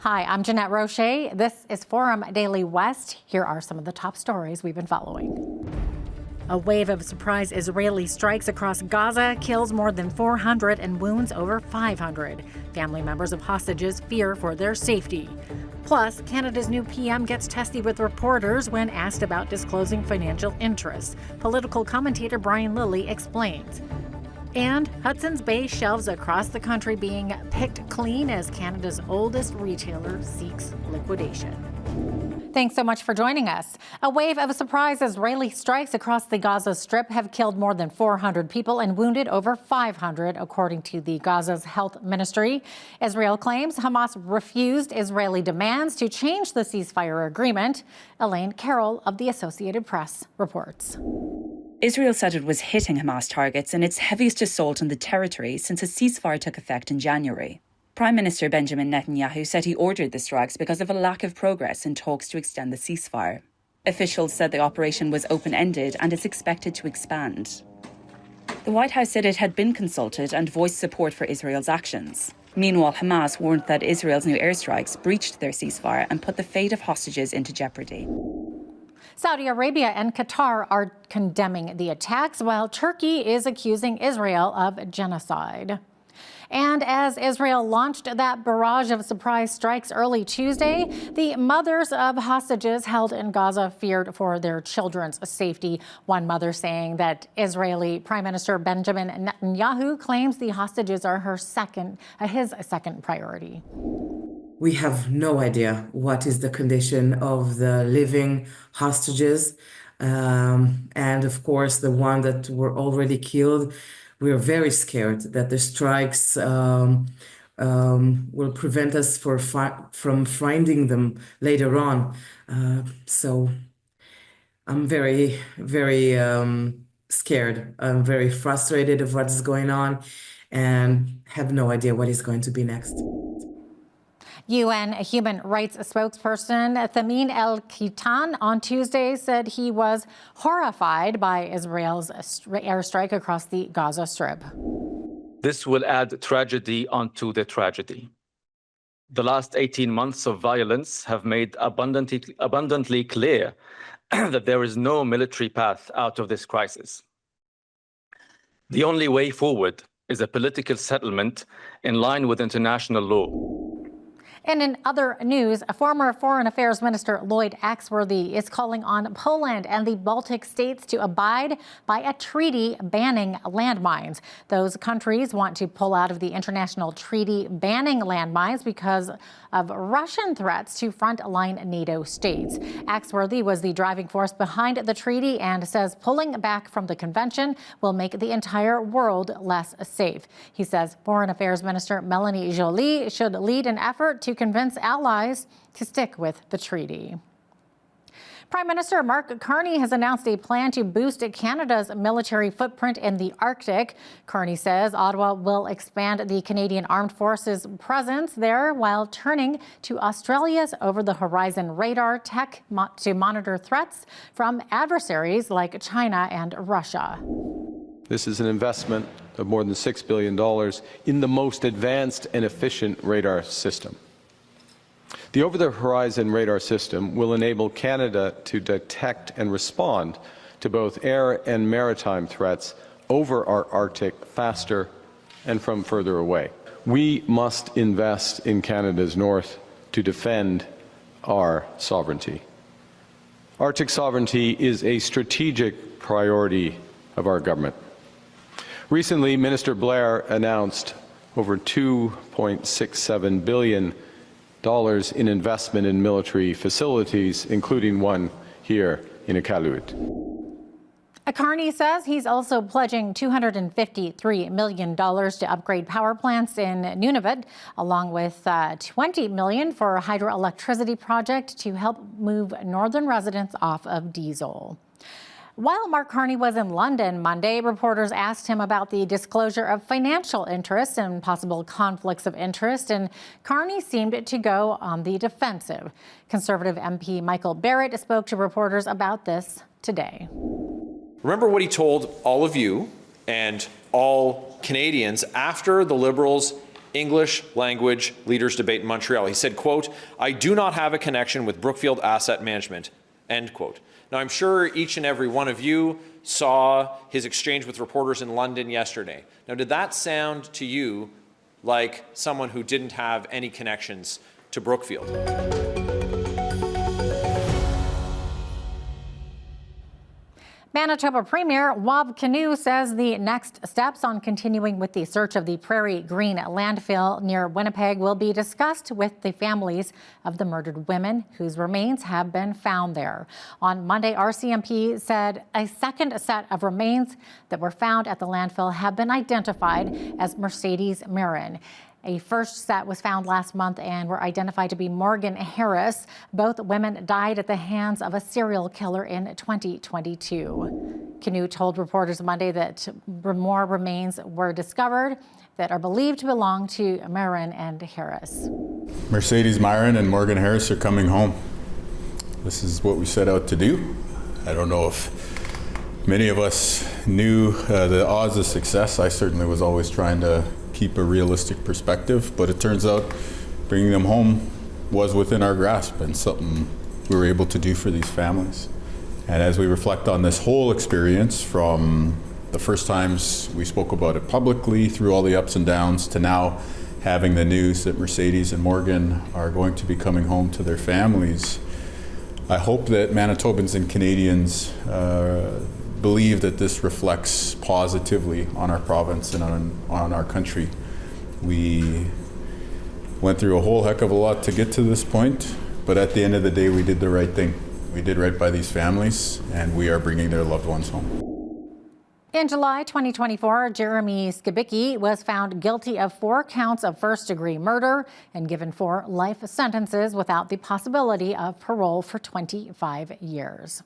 Hi, I'm Jeanette Roche. This is Forum Daily West. Here are some of the top stories we've been following. A wave of surprise Israeli strikes across Gaza kills more than 400 and wounds over 500. Family members of hostages fear for their safety. Plus, Canada's new PM gets testy with reporters when asked about disclosing financial interests. Political commentator Brian Lilley explains. And Hudson's Bay shelves across the country being picked clean as Canada's oldest retailer seeks liquidation. Thanks so much for joining us. A wave of surprise Israeli strikes across the Gaza Strip have killed more than 400 people and wounded over 500, according to the Gaza's health ministry. Israel claims Hamas refused Israeli demands to change the ceasefire agreement. Elaine Carroll of the Associated Press reports. Israel said it was hitting Hamas targets in its heaviest assault on the territory since a ceasefire took effect in January. Prime Minister Benjamin Netanyahu said he ordered the strikes because of a lack of progress in talks to extend the ceasefire. Officials said the operation was open-ended and is expected to expand. The White House said it had been consulted and voiced support for Israel's actions. Meanwhile, Hamas warned that Israel's new airstrikes breached their ceasefire and put the fate of hostages into jeopardy. Saudi Arabia and Qatar are condemning the attacks, while Turkey is accusing Israel of genocide. And as Israel launched that barrage of surprise strikes early Tuesday, the mothers of hostages held in Gaza feared for their children's safety. One mother saying that Israeli Prime Minister Benjamin Netanyahu claims the hostages are his second priority. We have no idea what is the condition of the living hostages. And of course, the one that were already killed. We are very scared that the strikes will prevent us from finding them later on. So I'm very, very scared. I'm very frustrated of what is going on and have no idea what is going to be next. UN human rights spokesperson Thamin El-Kitan on Tuesday said he was horrified by Israel's airstrike across the Gaza Strip. This will add tragedy onto the tragedy. The last 18 months of violence have made abundantly clear that there is no military path out of this crisis. The only way forward is a political settlement in line with international law. And in other news, a former Foreign Affairs Minister Lloyd Axworthy is calling on Poland and the Baltic states to abide by a treaty banning landmines. Those countries want to pull out of the international treaty banning landmines because of Russian threats to frontline NATO states. Axworthy was the driving force behind the treaty and says pulling back from the convention will make the entire world less safe. He says Foreign Affairs Minister Melanie Joly should lead an effort to convince allies to stick with the treaty. Prime Minister Mark Carney has announced a plan to boost Canada's military footprint in the Arctic. Carney says Ottawa will expand the Canadian Armed Forces presence there while turning to Australia's over-the-horizon radar tech to monitor threats from adversaries like China and Russia. This is an investment of more than $6 billion in the most advanced and efficient radar system. The over-the-horizon radar system will enable Canada to detect and respond to both air and maritime threats over our Arctic faster and from further away. We must invest in Canada's north to defend our sovereignty. Arctic sovereignty is a strategic priority of our government. Recently, Minister Blair announced over $2.67 billion in investment in military facilities, including one here in Iqaluit. Carney says he's also pledging $253 million to upgrade power plants in Nunavut, along with $20 million for a hydroelectricity project to help move northern residents off of diesel. While Mark Carney was in London Monday, reporters asked him about the disclosure of financial interests and possible conflicts of interest, and Carney seemed to go on the defensive. Conservative MP Michael Barrett spoke to reporters about this today. Remember what he told all of you and all Canadians after the Liberals English language leaders debate in Montreal. He said, quote, "I do not have a connection with Brookfield Asset Management," end quote. Now, I'm sure each and every one of you saw his exchange with reporters in London yesterday. Now, did that sound to you like someone who didn't have any connections to Brookfield? Manitoba Premier Wab Kinew says the next steps on continuing with the search of the Prairie Green landfill near Winnipeg will be discussed with the families of the murdered women whose remains have been found there. On Monday, RCMP said a second set of remains that were found at the landfill have been identified as Mercedes Marin. A first set was found last month and were identified to be Morgan Harris. Both women died at the hands of a serial killer in 2022. Kinew told reporters Monday that more remains were discovered that are believed to belong to Marin and Harris. Mercedes Marin and Morgan Harris are coming home. This is what we set out to do. I don't know if many of us knew the odds of success. I certainly was always trying to keep a realistic perspective, but it turns out bringing them home was within our grasp and something we were able to do for these families. And as we reflect on this whole experience, from the first times we spoke about it publicly, through all the ups and downs, to now having the news that Mercedes and Morgan are going to be coming home to their families, I hope that Manitobans and Canadians believe that this reflects positively on our province and on our country. We went through a whole heck of a lot to get to this point, but at the end of the day, we did the right thing. We did right by these families, and we are bringing their loved ones home. In July 2024, Jeremy Skibicki was found guilty of 4 counts of first-degree murder and given 4 life sentences without the possibility of parole for 25 years.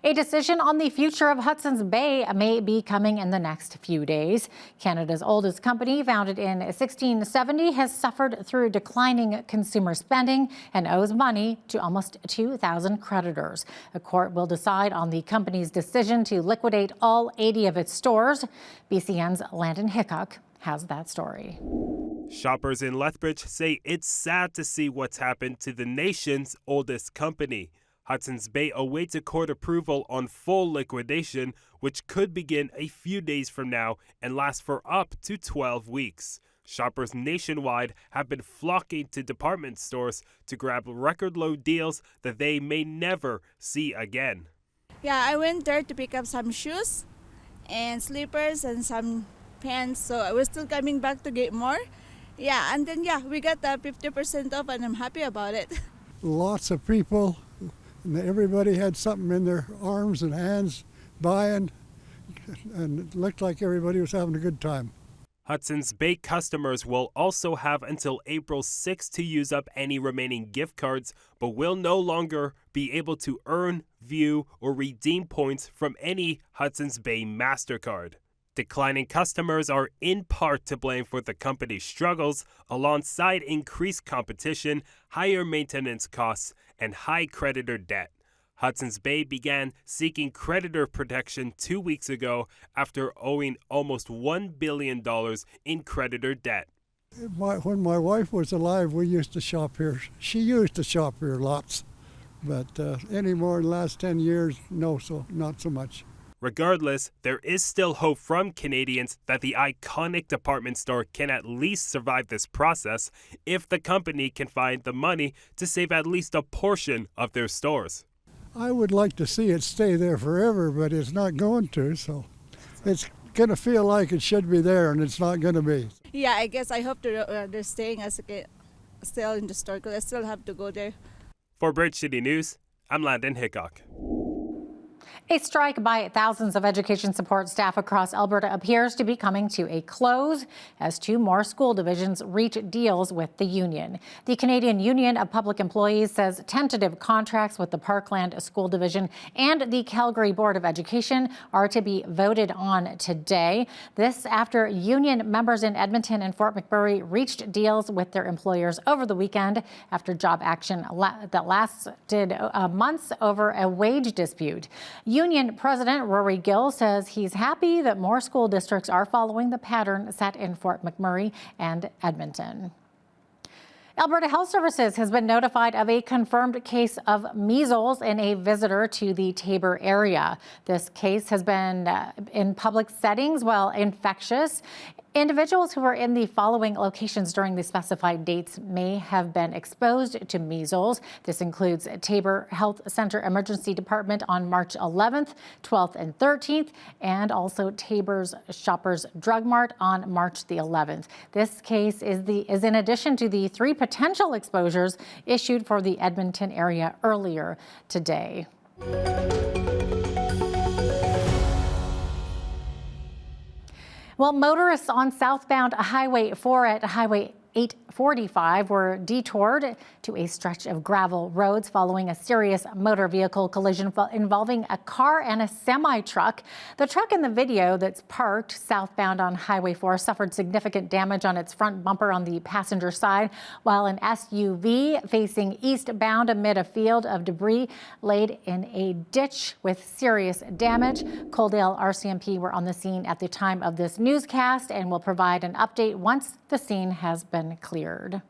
A decision on the future of Hudson's Bay may be coming in the next few days. Canada's oldest company, founded in 1670, has suffered through declining consumer spending and owes money to almost 2,000 creditors. A court will decide on the company's decision to liquidate all 80 of its stores. BCN's Landon Hickok has that story. Shoppers in Lethbridge say it's sad to see what's happened to the nation's oldest company. Hudson's Bay awaits a court approval on full liquidation, which could begin a few days from now and last for up to 12 weeks. Shoppers nationwide have been flocking to department stores to grab record-low deals that they may never see again. Yeah, I went there to pick up some shoes and slippers and some pants, so I was still coming back to get more. Yeah, and then we got the 50% off and I'm happy about it. Lots of people. And everybody had something in their arms and hands buying, and it looked like everybody was having a good time. Hudson's Bay customers will also have until April 6 to use up any remaining gift cards, but will no longer be able to earn, view, or redeem points from any Hudson's Bay MasterCard. Declining customers are in part to blame for the company's struggles, alongside increased competition, higher maintenance costs, and high creditor debt. Hudson's Bay began seeking creditor protection 2 weeks ago after owing almost $1 billion in creditor debt. When my wife was alive, we used to shop here. She used to shop here lots, but anymore in the last 10 years, no, so not so much. Regardless, there is still hope from Canadians that the iconic department store can at least survive this process if the company can find the money to save at least a portion of their stores. I would like to see it stay there forever, but it's not going to, so it's going to feel like it should be there, and it's not going to be. Yeah, I guess I hope they're staying as still in the store, because I still have to go there. For Bridge City News, I'm Landon Hickok. A strike by thousands of education support staff across Alberta appears to be coming to a close as 2 more school divisions reach deals with the union. The Canadian Union of Public Employees says tentative contracts with the Parkland School Division and the Calgary Board of Education are to be voted on today. This after union members in Edmonton and Fort McMurray reached deals with their employers over the weekend after job action that lasted months over a wage dispute. Union President Rory Gill says he's happy that more school districts are following the pattern set in Fort McMurray and Edmonton. Alberta Health Services has been notified of a confirmed case of measles in a visitor to the Taber area. This case has been in public settings while infectious. Individuals who were in the following locations during the specified dates may have been exposed to measles. This includes Taber Health Center Emergency Department on March 11th, 12th, and 13th, and also Taber's Shoppers Drug Mart on March the 11th. This case is in addition to the 3 potential exposures issued for the Edmonton area earlier today. Well, motorists on southbound Highway 4 at Highway 845 were detoured to a stretch of gravel roads following a serious motor vehicle collision involving a car and a semi-truck. The truck in the video that's parked southbound on Highway 4 suffered significant damage on its front bumper on the passenger side, while an SUV facing eastbound amid a field of debris laid in a ditch with serious damage. Coaldale RCMP were on the scene at the time of this newscast and will provide an update once the scene has been cleared.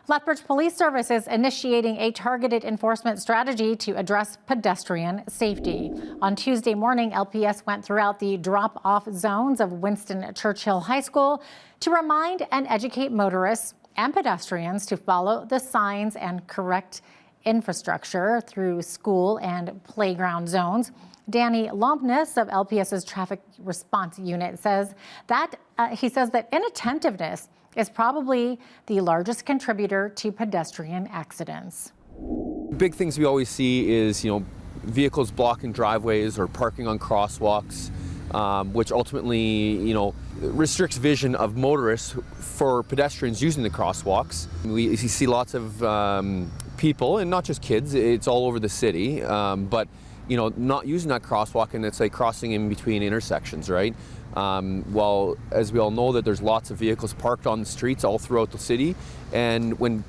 Lethbridge Police Service is initiating a targeted enforcement strategy to address pedestrian safety. On Tuesday morning, LPS went throughout the drop-off zones of Winston Churchill High School to remind and educate motorists and pedestrians to follow the signs and correct infrastructure through school and playground zones. Danny Lompness of LPS's Traffic Response Unit says that inattentiveness is probably the largest contributor to pedestrian accidents. Big things we always see is, vehicles blocking driveways or parking on crosswalks, which ultimately, restricts vision of motorists for pedestrians using the crosswalks. We see lots of people, and not just kids, it's all over the city, but not using that crosswalk, and it's like crossing in between intersections, right? Well, as we all know, that there's lots of vehicles parked on the streets all throughout the city, and when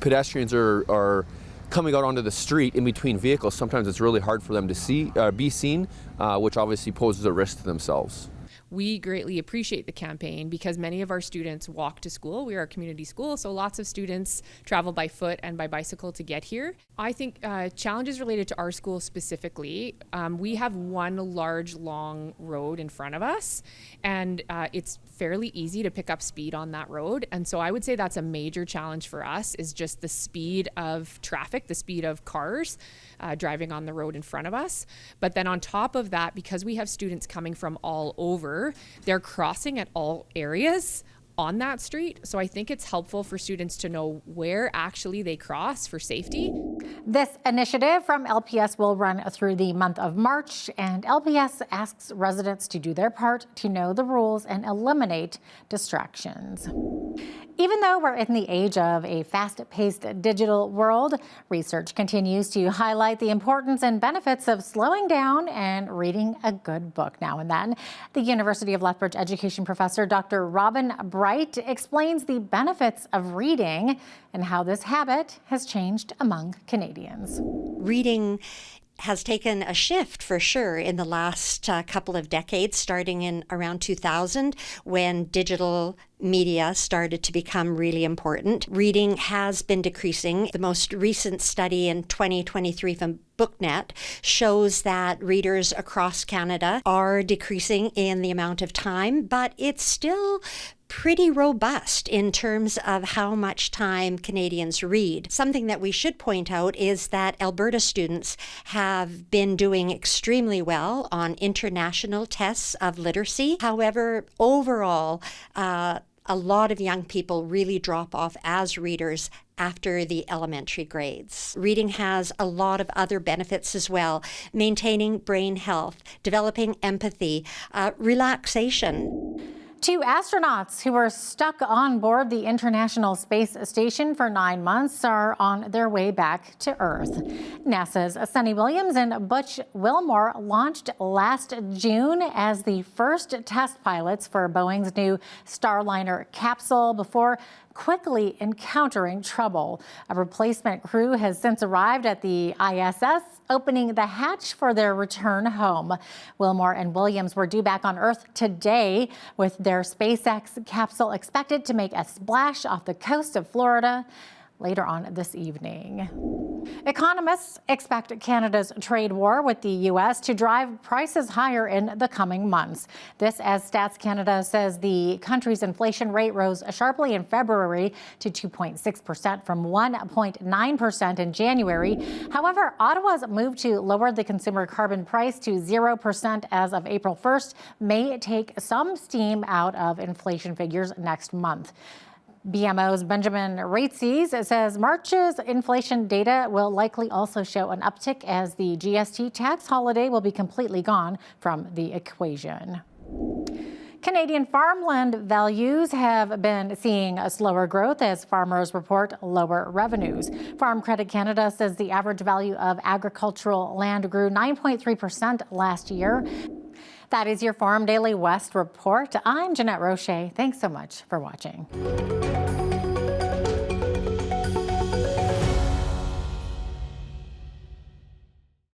pedestrians are coming out onto the street in between vehicles, sometimes it's really hard for them to be seen, which obviously poses a risk to themselves. We greatly appreciate the campaign because many of our students walk to school. We are a community school, so lots of students travel by foot and by bicycle to get here. I think challenges related to our school specifically, we have one large, long road in front of us, and it's fairly easy to pick up speed on that road. And so I would say that's a major challenge for us, is just the speed of traffic, the speed of cars driving on the road in front of us. But then on top of that, because we have students coming from all over, they're crossing at all areas on that street. So I think it's helpful for students to know where actually they cross for safety. This initiative from LPS will run through the month of March, and LPS asks residents to do their part to know the rules and eliminate distractions. Even though we're in the age of a fast-paced digital world, research continues to highlight the importance and benefits of slowing down and reading a good book now and then. The University of Lethbridge education professor Dr. Robin Bright explains the benefits of reading and how this habit has changed among Canadians. Reading has taken a shift for sure in the last couple of decades, starting in around 2000 when digital media started to become really important. Reading has been decreasing. The most recent study in 2023 from BookNet shows that readers across Canada are decreasing in the amount of time, but it's still pretty robust in terms of how much time Canadians read. Something that we should point out is that Alberta students have been doing extremely well on international tests of literacy. However, overall, a lot of young people really drop off as readers after the elementary grades. Reading has a lot of other benefits as well: maintaining brain health, developing empathy, relaxation. 2 astronauts who were stuck on board the International Space Station for 9 months are on their way back to Earth. NASA's Sunny Williams and Butch Wilmore launched last June as the first test pilots for Boeing's new Starliner capsule before quickly encountering trouble. A replacement crew has since arrived at the ISS, opening the hatch for their return home. Wilmore and Williams were due back on Earth today, with their SpaceX capsule expected to make a splash off the coast of Florida later on this evening. Economists expect Canada's trade war with the U.S. to drive prices higher in the coming months. This as Stats Canada says the country's inflation rate rose sharply in February to 2.6% from 1.9% in January. However, Ottawa's move to lower the consumer carbon price to 0% as of April 1st may take some steam out of inflation figures next month. BMO's Benjamin Raitses says March's inflation data will likely also show an uptick as the GST tax holiday will be completely gone from the equation. Canadian farmland values have been seeing a slower growth as farmers report lower revenues. Farm Credit Canada says the average value of agricultural land grew 9.3% last year. That is your Forum Daily West report. I'm Jeanette Roche. Thanks so much for watching.